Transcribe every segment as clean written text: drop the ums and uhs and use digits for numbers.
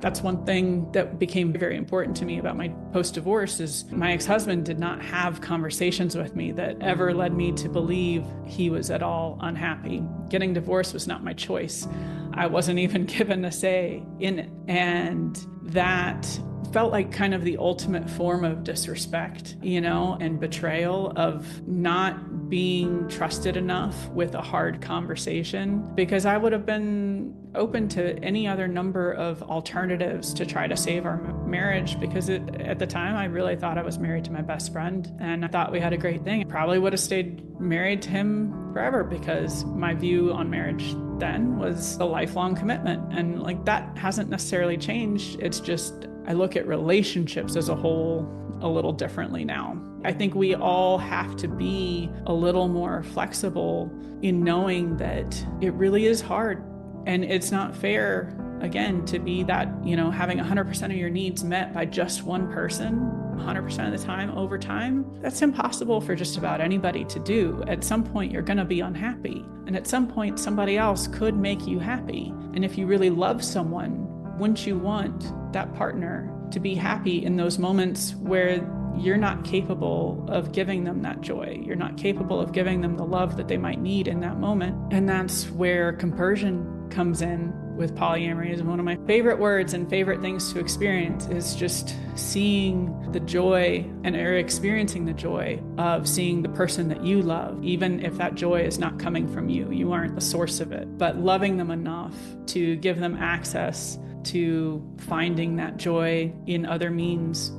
That's one thing that became very important to me about my post-divorce is my ex-husband did not have conversations with me that ever led me to believe he was at all unhappy. Getting divorced was not my choice. I wasn't even given a say in it. And that felt like kind of the ultimate form of disrespect, and betrayal of not being trusted enough with a hard conversation, because I would have been open to any other number of alternatives to try to save our marriage, because at the time I really thought I was married to my best friend and I thought we had a great thing. I probably would have stayed married to him forever, because my view on marriage then was a lifelong commitment, and that hasn't necessarily changed. It's just I look at relationships as a whole a little differently now. I think we all have to be a little more flexible in knowing that it really is hard, and it's not fair, again, to be that, having 100% of your needs met by just one person 100% of the time over time. That's impossible for just about anybody to do. At some point, you're going to be unhappy, and at some point, somebody else could make you happy. And if you really love someone, wouldn't you want that partner to be happy in those moments where you're not capable of giving them that joy? You're not capable of giving them the love that they might need in that moment. And that's where compersion comes in with polyamory. Is one of my favorite words and favorite things to experience is just seeing the joy or experiencing the joy of seeing the person that you love, even if that joy is not coming from you. You aren't the source of it, but loving them enough to give them access to finding that joy in other means,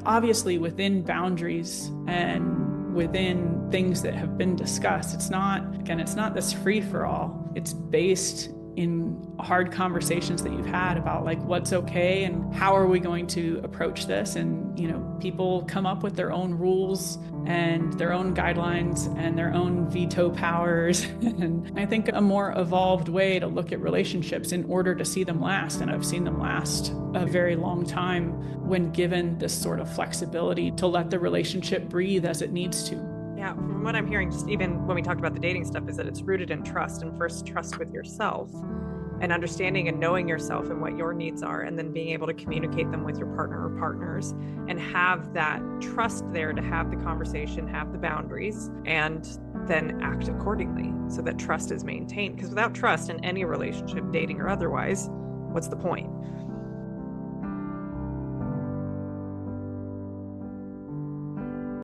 obviously within boundaries and within things that have been discussed. It's not this free for all. It's based in hard conversations that you've had about what's okay and how are we going to approach this. And, people come up with their own rules and their own guidelines and their own veto powers. And I think a more evolved way to look at relationships in order to see them last, and I've seen them last a very long time when given this sort of flexibility to let the relationship breathe as it needs to. Yeah, from what I'm hearing, just even when we talked about the dating stuff, is that it's rooted in trust, and first trust with yourself and understanding and knowing yourself and what your needs are, and then being able to communicate them with your partner or partners and have that trust there to have the conversation, have the boundaries, and then act accordingly so that trust is maintained. Because without trust in any relationship, dating or otherwise, what's the point?